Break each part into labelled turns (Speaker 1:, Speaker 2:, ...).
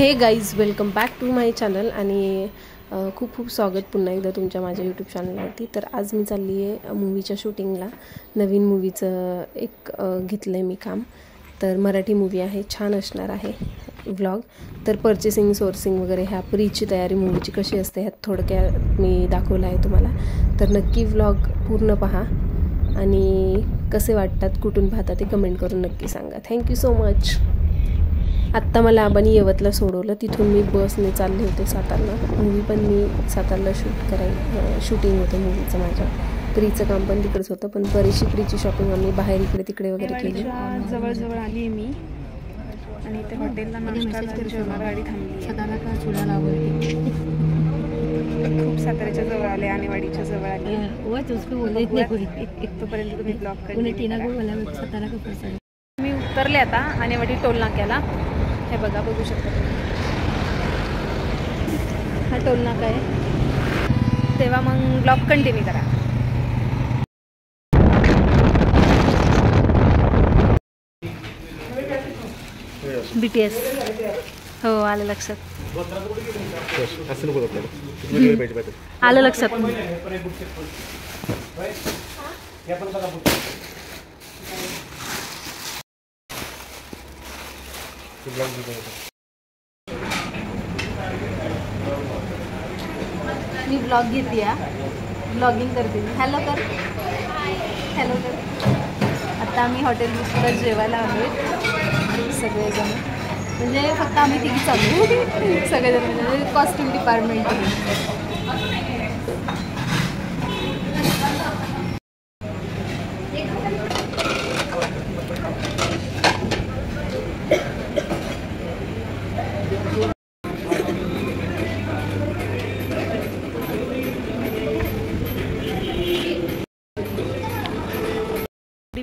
Speaker 1: हे guys, welcome back to my channel आणि खूप खूप स्वागत पुन्हा एकदा तुमच्या माझ्या यूट्यूब चॅनलवरती। तर आज मी चालली आहे मूवीच्या शूटिंगला। नवीन मूवीचं एक घेतलं आहे मी काम। तर मराठी मूवी आहे, छान असणार आहे व्लॉग। तर पर्चेसिंग सोर्सिंग वगैरे ह्या प्रीची तयारी मूवीची कशी असते ह्यात थोडक्यात मी दाखवलं आहे तुम्हाला। तर नक्की व्लॉग पूर्ण पहा आणि कसे वाटतात, कुठून पाहता ते कमेंट करून नक्की सांगा। Thank you so much. आत्ता मला आबांनी यवतला सोडवलं, तिथून मी बसने चालले होते सातारला। मूवी पण मी सातारला शूटिंग होतं मूवीचं माझ्या। प्रीचं काम पण तिकडेच होतं, पण बरीचशी प्रीची शॉपिंग आम्ही बाहेर इकडे तिकडे वगैरे केली।
Speaker 2: जवळ आली आहे मी आणि इथे हॉटेलला नाश्ता जेवण गाडी थांबली। सातारा का सोडायला आवडते, खूप साताऱ्याच्या जवळ आले, आणेवाडीच्या जवळ आले। तोपर्यंत तुम्ही ब्लॉग करा। मी उतरले आता आणेवाडी टोल नाक्याला। हे बघा, बघू शकता हा टोल नाका आहे। तेव्हा मग ब्लॉग कंटिन्यू करा। BTS हो, आलं लक्षात, आलं लक्षात। मी ब्लॉग घेते, ब्लॉगिंग करते। हॅलो कर, हॅलो कर। आता आम्ही हॉटेल बुकला जेवायला आलोय सगळेजण, म्हणजे फक्त आम्ही तिघी चालू सगळेजण, म्हणजे कॉस्ट्यूम डिपार्टमेंट।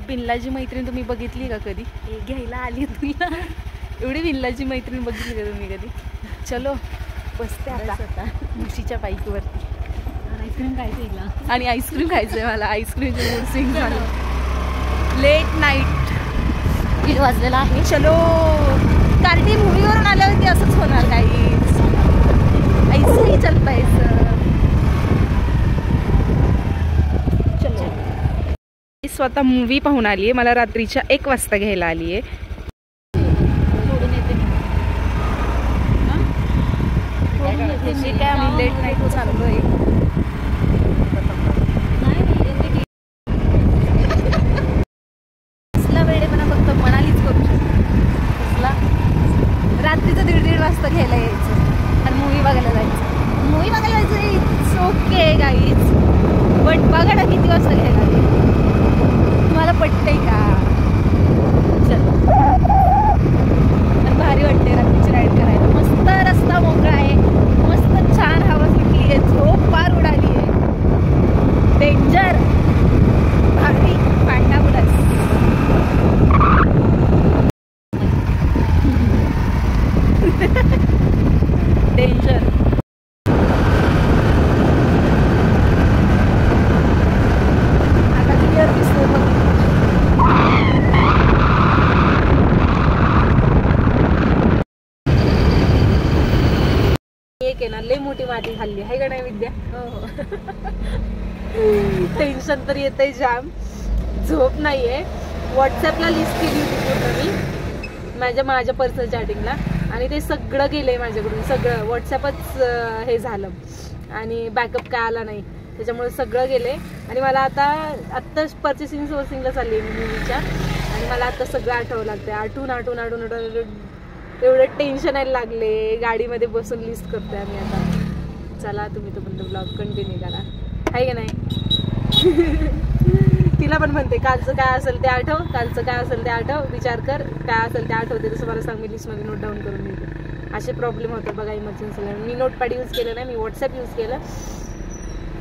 Speaker 2: बिनलाची मैत्रीण तुम्ही बघितली का कधी? घ्यायला आली तुला एवढी बिनलाची मैत्रीण बघितली का तुम्ही कधी? चलो बसते आता म्हशीच्या बाईकवरती। आईस्क्रीम खायचं आणि आईस्क्रीम खायचंय मला। आईस्क्रीमचे मूड स्विंग झालं। लेट नाईट 1 वाजलेला आहे। चलो, कार्टी मूवीवरून आल्यावरती असंच होणार काही, ऐसे ही चलता है। स्वतः मूवी पाहून आली आहे, मला रात्रीच्या 1 वाजता घ्यायला आली आहे। मी काय आम्ही लेट नाईट चाललोय। कसला वेळेपणा फक्त मनालीच करू शकतो। कसला रात्रीचं 1:30 वाजता घ्यायला यायचं आणि मूवी बघायला जायचं। मूवी बघायला जायचं, इट्स ओके गाईज, बट बघा ना किती वाजता घ्यायला लागेल, तुम्हाला पटतंय का? चलो, भारी वाटते रात्रीची राईड करायला। मस्त रस्ता मोकळा आहे, मस्त छान हवा सुटली आहे, झोप पार उडाली आहे। डेंजर भारी पांडा बुडास। डेंजर। लय मोठी माती खाल्ली आहे का नाही विद्या? टेन्शन तर येतंय जाम, झोप नाहीये। व्हॉट्सअपला लिस्ट केली होती पूर्ण मी माझ्या पर्सनल चॅटिंगला, आणि ते सगळं गेलंय माझ्याकडून, सगळं व्हॉट्सअपच हे झालं आणि बॅकअप काय आला नाही, त्याच्यामुळे सगळं गेलंय। आणि मला आत्ता पर्चेसिंग सोर्सिंगला चालली आहे मी मूवीच्या, आणि मला आता सगळं आठवावं लागतंय। आठवून एवढं टेन्शन यायला लागले। गाडीमध्ये बसून लिस्ट करतोय आम्ही आता। चला, तुम्ही तो पण ब्लॉग कंटिन्यू करा, आहे का नाही? तिला पण म्हणते कालचं काय असेल ते आठव, कालचं काय असेल ते आठव, विचार कर काय असेल ते आठवते, तसं मला सांग, मी लिस्टमध्ये नोट डाऊन करून देते। असे प्रॉब्लेम होतात बघा इमर्जन्सीला। मी नोटपॅड यूज केलं नाही, मी व्हॉट्सअप यूज केलं,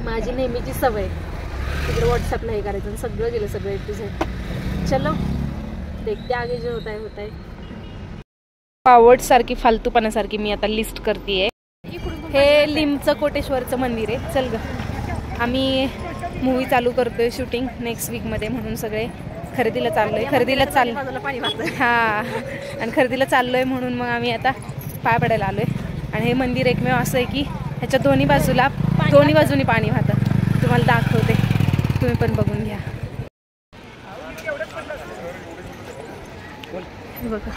Speaker 2: माझी नेहमीची सवय तिकडे व्हॉट्सअपला हे करायचं, सगळं गेलं, सगळं A to Z। चलो देखते आगे जो होता है। पावड सारखी फालतूपणासारखी मी आता लिस्ट करतेय। हे लिमचं कोटेश्वरचं मंदिर आहे। चल ग, आम्ही मूवी चालू करतोय शूटिंग नेक्स्ट वीकमध्ये, म्हणून सगळे खरेदीला चाललोय, खरेदीला चाललोय। हां, आणि खरेदीला चाललोय म्हणून मग आम्ही आता पाय पडायला आलोय. आणि हे मंदिर एकमेव असं आहे की ह्याच्या दोन्ही बाजूनी पाणी वाहतं. तुम्हाला दाखवते, तुम्ही पण बघून घ्या. हे बघा,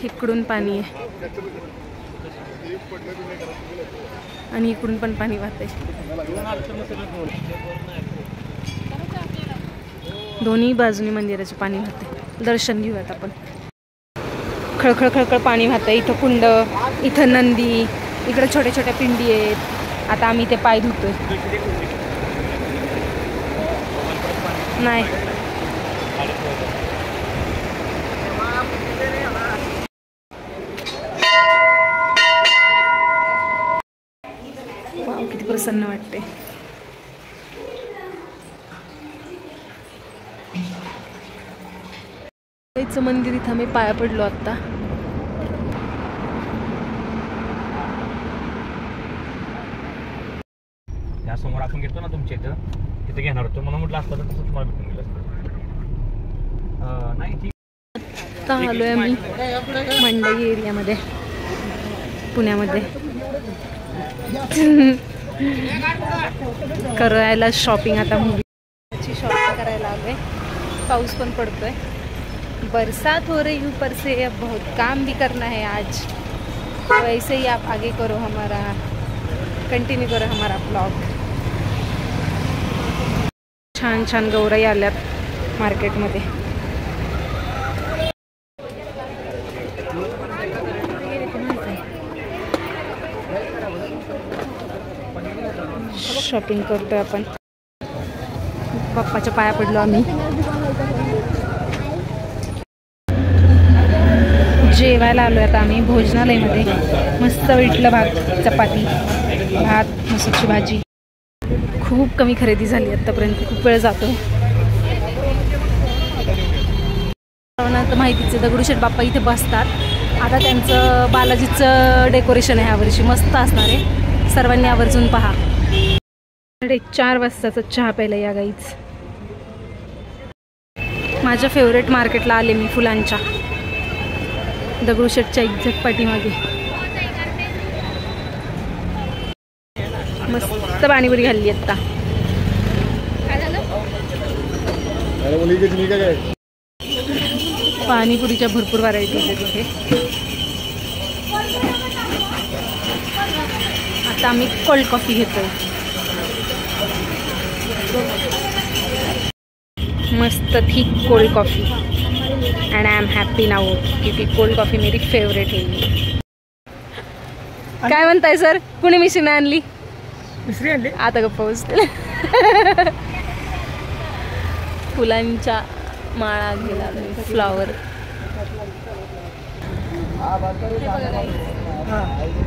Speaker 2: इकडून पाणी आहे आणि इकडून पण पाणी वाहतंय. दोन्ही बाजूनी मंदिराचे पाणी वाहते. दर्शन घेऊयात आपण. खळखळ खळखळ पाणी वाहतंय. इथं कुंड, इथं नंदी, इकडे छोट्या छोट्या पिंडी आहेत. आता आम्ही ते पाय धुतोय. नाही वाव, किती प्रसन्न वाटते. मंदिर इथं मी पाया पडलो आता.
Speaker 3: समोर आपण घेतो ना तुमच्या इथं, तिथे घेणार होतो म्हणून म्हटलं असतं तसं तुम्हाला भेटून गेलं असतं. नाही ठीक.
Speaker 2: आता आलोय मी मंडई एरियामध्ये पुण्यामध्ये. करायला शॉपिंग, आता मूवीची शॉपिंग करायला आलोय. पाऊस पण पडतोय. बरसात हो रही ऊपर से, अब बहुत काम भी करना है आज. तो ऐसे ही आप आगे करो, हमारा कंटिन्यू करो हमारा ब्लॉग. छान छान गौराई आल्यात मार्केटमध्ये. शॉपिंग करतोय आपण. पप्पाच्या पाया पडलो आम्ही. जेवायला आलोय आता आम्ही भोजनालयमध्ये. मस्त पिठलं भात, चपाती, भात, मसूरची भाजी. खूप कमी खरेदी झाली आतापर्यंत. खूप वेळ जातो. तर माहितीचे दगडूशेठ बाप्पा इथे बसतात. आता त्यांचं बालाजीचं डेकोरेशन आहे ह्यावर्षी. मस्त असणार आहे. सर्वांनी आवर्जून पहा. 4:30 वाजताचा चहा प्यायला या गाईच. माझ्या फेवरेट मार्केटला आले मी, फुलांच्या. दगडूशेठच्या एक्झॅक्ट पाठीमागे. मस्त पाणीपुरी खाल्ली आता. पाणीपुरीच्या भरपूर व्हरायटीज आहेत तिथे. आता आम्ही कोल्ड कॉफी घेतोय. मस्त thick cold coffee. And I am happy now क्योंकि कोल्ड कॉफी मेरी फेवरेट है. काय म्हणताय सर? कुणी मिशीन आणली?
Speaker 3: दुसरी आणली
Speaker 2: आता गप्प पोहोचते. फुलांच्या माळा गेला, फ्लावर.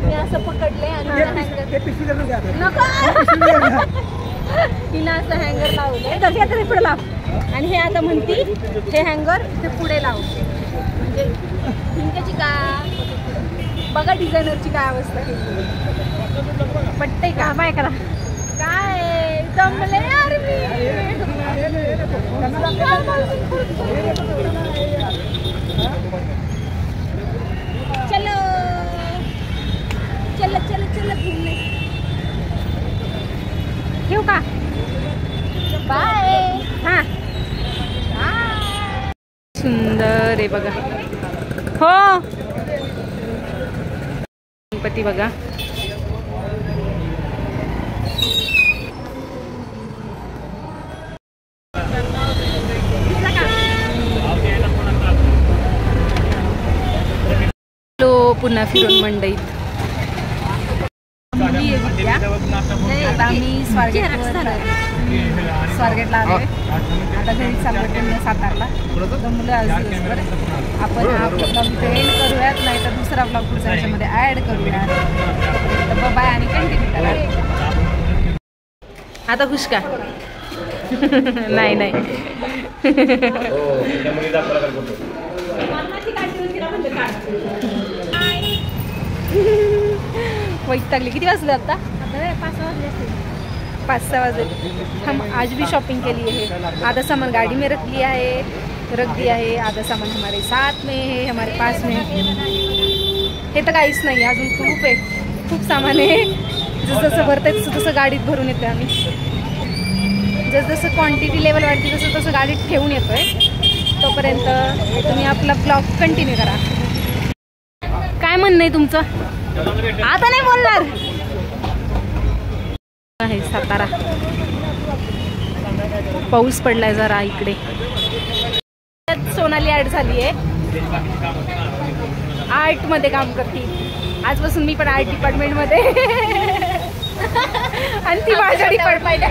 Speaker 2: मी असं पकडले आणि तिला असं हँगर लावले. तर पुढे लाव. आणि हे आता म्हणती हे हँगर ते पुढे लाव. म्हणजे हिंकाची का बघा, डिझायनरची काय अवस्था केली. पट्टे का बाय करा. काय जमले यार मी. चलो चलो चलो चलो घूमने. ठेवू का? बाय. हां, सुंदर आहे बघा. हो, गणपती बघा. पुन्हा फिरून मंडईत. आता आम्ही स्वारगेटला आलोय. आता घरी चाललोय सातारला. मुलं आज दिवसभर. आपण आपला ब्लॉग इथे एंड करूयात, नाही तर दुसरा ब्लॉग पुढच्या ह्याच्यामध्ये ॲड करूयात. तर बाय आणि कंटिन्यू करा. आता खुश का? नाही नाही. वैतागली. किती वाजले आता? 5-6 वाजले. हम आज भी शॉपिंग के लिए है. आधा सामान गाड़ी में रख दिया है. आधा सामान हमारे साथ में है, हमारे पास में. हे तर काहीच नाही अजून, खूप आहे, खूप सामान आहे. जसं भरतंय तसं गाडीत भरून येतोय आम्ही. जसं क्वांटिटी लेवल वाढते तसं गाडीत ठेवून येतोय. तोपर्यंत तुम्ही आपला ब्लॉग कंटिन्यू करा. काय म्हणणं आहे तुमचं? आता नाही बोलणार. आहे सातारा. पाऊस पडलाय जरा इकडे. सोनाली ऍड झाली आहे, आर्ट मध्ये काम करते. आजपासून मी पण आर्ट डिपार्टमेंट मध्ये आणि ती माझ्या डिपार्टमेंट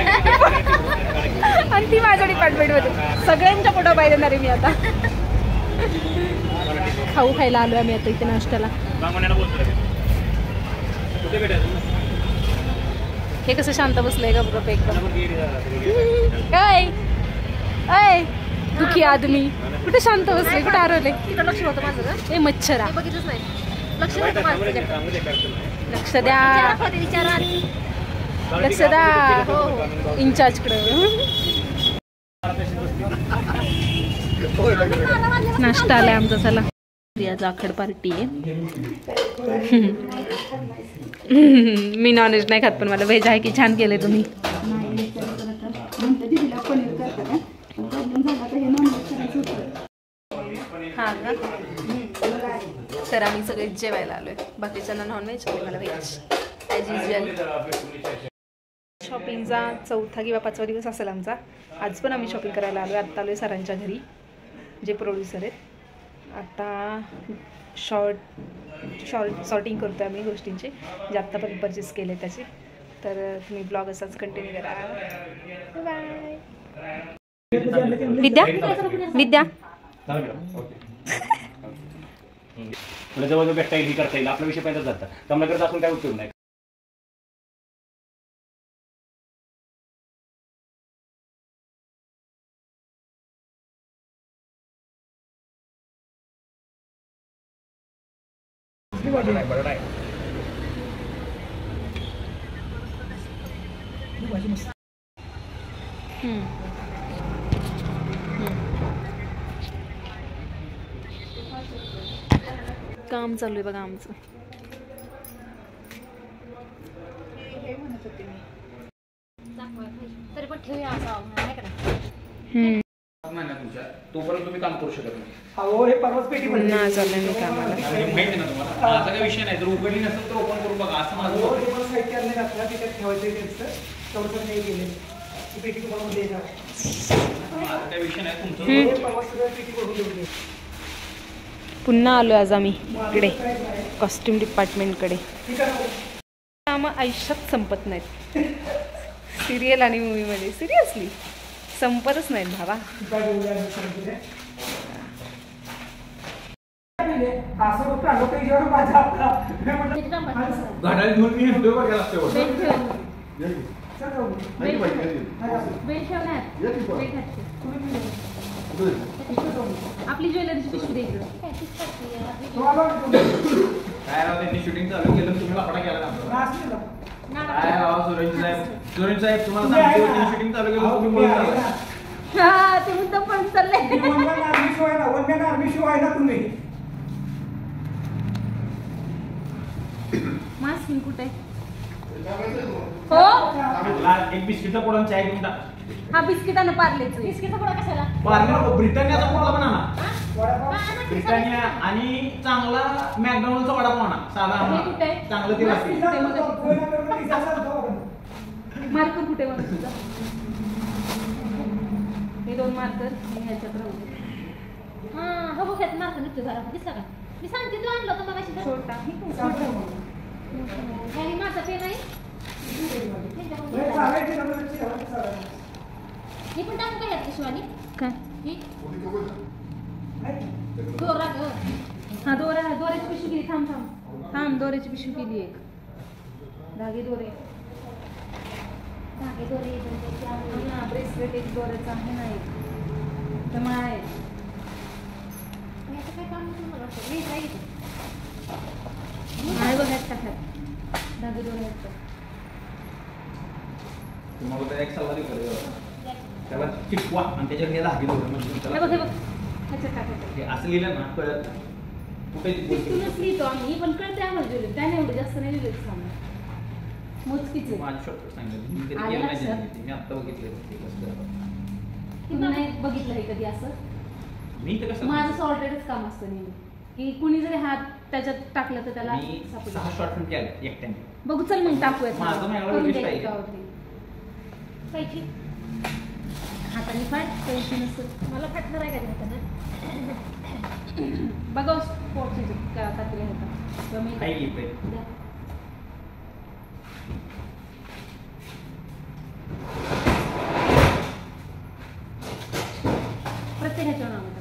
Speaker 2: मध्ये. सगळ्यांच्या फोटो पाहिजे देणार आहे मी आता. खाऊ खायला आलोय आम्ही आता इथे नाश्त्याला. हे कसं शांत बसलंय का बघ एकदम. काय दुखी आदमी कुठे शांत बसले, कुठे हरवले. लक्ष होतं माझं. हे मच्छर बघितलंच नाही. लक्ष द्या, लक्ष द्या. हो इंचार्जकडे. नाश्ता आलाय आमचा. चला जाखड पार्टी आहे. मी नॉनव्हेज नाही खात, पण मला व्हेज आहे की छान केलंय तुम्ही. हा का. तर आम्ही सगळे जेवायला आलोय. बाकीच्यांना नॉनव्हेज, मला व्हेज ॲज युजल. शॉपिंगचा 4था किंवा 5वा दिवस असेल आमचा. आज पण आम्ही शॉपिंग करायला आलोय. आत्ता आलोय सरांच्या घरी, जे प्रोड्युसर आहेत. आता सॉर्टिंग करतोय आम्ही गोष्टींची, जे आत्तापर्यंत परचेस केले त्याचे. तर तुम्ही ब्लॉग असाच कंटिन्यू करा. बाय. विद्या
Speaker 3: तुला जवळ भेटता येईल, करता येईल. आपला विषय पहिला जातात. कमलाकडे असून काय उपयोग नाही.
Speaker 2: काम चालू आहे बघा आमचं.
Speaker 4: तरी पण ठेवूया असं नाही का.
Speaker 3: तोपर्यंत तुम्ही काम करू शकत नाही.
Speaker 2: पुन्हा चाललंय मी कामाला.
Speaker 3: माहिती ना तुम्हाला. माझा काही विषय नाही. जर उघडली नसेल तर ओपन करून बघा. असं माझं काही विषय नाही तुमचं.
Speaker 2: पुन्हा आलो आज आम्ही इकडे कॉस्ट्युम डिपार्टमेंटकडे. कामं आयुष्यात संपत नाहीत. सिरियल आणि मूवीमध्ये सिरियसली संपतच नाहीत भावा.
Speaker 4: आपली ज्वेलरीची पिशवी द्यायची.
Speaker 3: काय राव त्यांनी शूटिंग चालू केलं, तुम्ही लाकडा केला ना. काय राव सुरेश साहेब तुम्हाला सांगतो, त्यांनी शूटिंग चालू केलं, तुम्ही बोलता.
Speaker 4: हा ते मुद्दा पण चालले. मास्किंग कुठे हो.
Speaker 3: एक बिस्किटचा पुडा चाय घेऊन टाक.
Speaker 4: हा बिस्किटानं पार्लेचं. बिस्किटचा पुडा कशाला?
Speaker 3: पार्ले ब्रिटानियाचा पुडा पण आणा. ब्रिटानिया आणि चांगला मॅकडॉनल्डचा वडापाव आणा. साधा चांगलं ते लागते.
Speaker 4: मार्कर कुठे बघा तुझा? हे 2 मार्कर ह्याच्यात राहू दे. हा हो बघ ह्यात मार्कर निघतो जरा. दिसला का? मी सांगते तू आणलं होतं मगाशी. छोटा ह्यानी माझा पेन आहे. हे पण टाकू का ह्यात शिवानी?
Speaker 2: काय
Speaker 4: दोरा ग.
Speaker 2: हा दोऱ्याची पिशवी केली. थांब दोऱ्याची पिशवी केली. एक धागे दोरे ब्रेसलेट एक दोऱ्याचा आहे ना. एक तर मग आहे बघायचं टाकल्यात धागे दोरे.
Speaker 3: तुम्हाला एक सल्ला देऊ त्याला चिपवा आणि त्याच्यावर हे धागे दोरे.
Speaker 4: हे बघ ह्याच्यात टाकायचं.
Speaker 3: असं लिहिलं ना कळत. कुठे
Speaker 4: तिथूनच लिहितो आम्ही, पण कळते आम्हाला ज्वेलरी, त्याने एवढं जास्त नाही लिहिलं सामान. मोजकीच
Speaker 3: माझं शॉर्टकट सांगितलं मी कधी केलं नाही जनरली. मी आता बघितलं ते कसं करावं.
Speaker 4: तुम्ही नाही बघितलं आहे कधी असं?
Speaker 3: मी तर कसं
Speaker 4: माझं सॉर्टेडच काम असतं नेहमी, की कुणी जरी हात त्याच्यात टाकलं तर त्याला
Speaker 3: मी 6 शॉर्ट फिल्म केलं एकट्याने.
Speaker 4: बघू चल मग टाकूयात.
Speaker 3: माझं माझ्याकडे
Speaker 4: करून
Speaker 3: विश
Speaker 4: द्यायची
Speaker 3: आहे.
Speaker 4: गावातली. कायची हाताने फाट पैसे नसतं. मला फाटणार आहे का हाताने? बघा स्पोर्ट्सची कात्री हातात किंवा मी
Speaker 3: काही घेतलंय.
Speaker 4: द्या. प्रत्येकाच्या नावात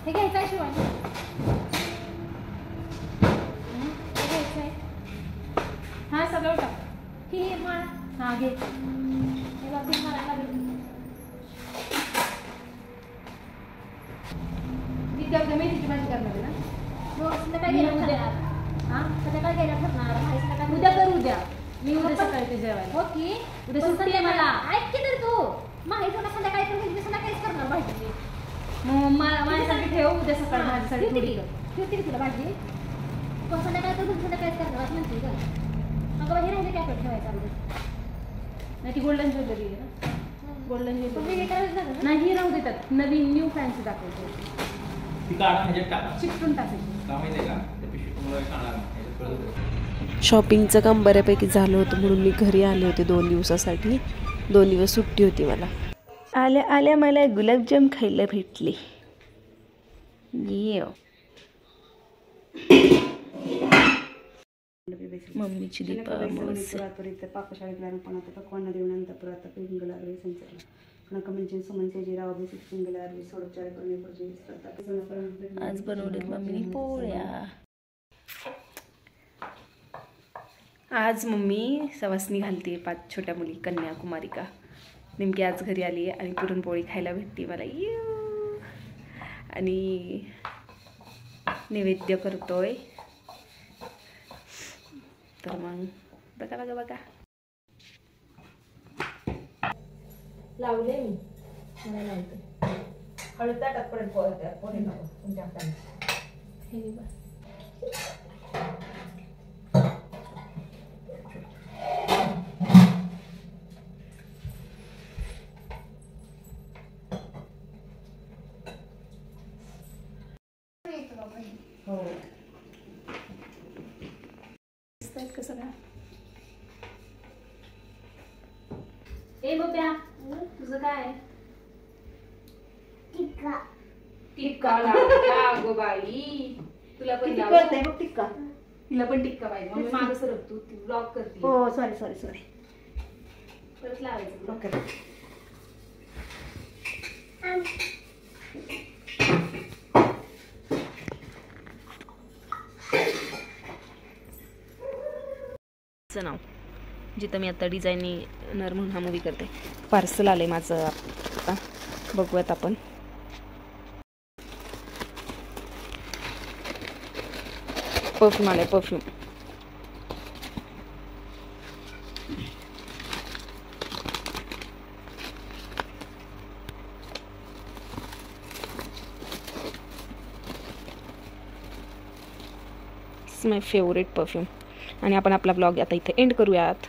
Speaker 4: हे घ्यायचं आहे शिवाय हे घ्यायचं आहे. हा सगळं टाक. ही माळ हा घे. हे बाकी माळा लागेल. मी त्या उद्या मेथीची भाजी करणार आहे ना. हो संध्याकाळी गेल्या उद्या. हा संध्याकाळी गेल्या ठरणार. उद्या कर उद्या. मी उद्या सकाळी ते जेवायला. हो की उद्या सुट्टी आहे मला. ऐक की तर तू माहिती होता संध्याकाळी तर मी संध्याकाळीच करणार भाजी. मग माझ्यासाठी ठेव उद्या सकाळी माझ्यासाठी थोडी कर. ठेवते की तुला भाजी. पण संध्याकाळी तर संध्याकाळीच करणार म्हणते का? मग हे राहिले काय पण ठेवायचं अगोदर. नाही ती गोल्डन ज्वेलरी आहे ना. गोल्डन ज्वेलरी नाही राहू देतात. नवीन न्यू फॅन्सी दाखवतो.
Speaker 3: ती काढा म्हणजे टाका.
Speaker 4: चिकटून टाकायची.
Speaker 3: का माहिती आहे का त्या पिशवीत तुम्हाला सांगणार नाही कळत.
Speaker 1: शॉपिंगचं काम बऱ्यापैकी झालं होतं म्हणून मी घरी आले होते 2 दिवसासाठी. 2 दिवस सुट्टी होती मला. आल्या आल्या मला गुलाबजाम खायला भेटले. ये मम्मीची
Speaker 5: दीपावली पाकशाळेत लहानपणात पकवान देऊन अंतपुरात पिंगलावे संचलन कणकमंचन सुमनचे जिराव बेसिक पिंगलावे सोडचार करणे.
Speaker 1: आज बनवलेत मम्मीने पोळ्या. आज मम्मी सवासनी घालते 5 छोट्या मुली कन्याकुमारिका. नेमकी आज घरी आली आहे आणि पुरणपोळी खायला भेटते मला. आणि नैवेद्य करतोय. तर मग बघा बघा बघा
Speaker 2: लावले मी मला लावते. हळद टाकत पडेल पोळी नको तुमच्या हाताने. हो
Speaker 4: कसं का ए बप्या तुझं काय आहे? टिक्का लागला गो बाई. तुला पण
Speaker 5: कळतंय बघ टिक्का.
Speaker 4: तिला पण टिक्का पाहिजे. मग मागं सरक तू ब्लॉक करते.
Speaker 5: हो सॉरी
Speaker 4: परत लावायचं.
Speaker 5: ओके.
Speaker 1: नाव जिथं मी आता डिझायनर म्हणून हा मूवी करते. पार्सल आलंय माझं आता बघूयात आपण. परफ्यूम आलाय perfume. It's my favourite perfume. आणि आपण आपला ब्लॉग आता इथे एंड करूयात.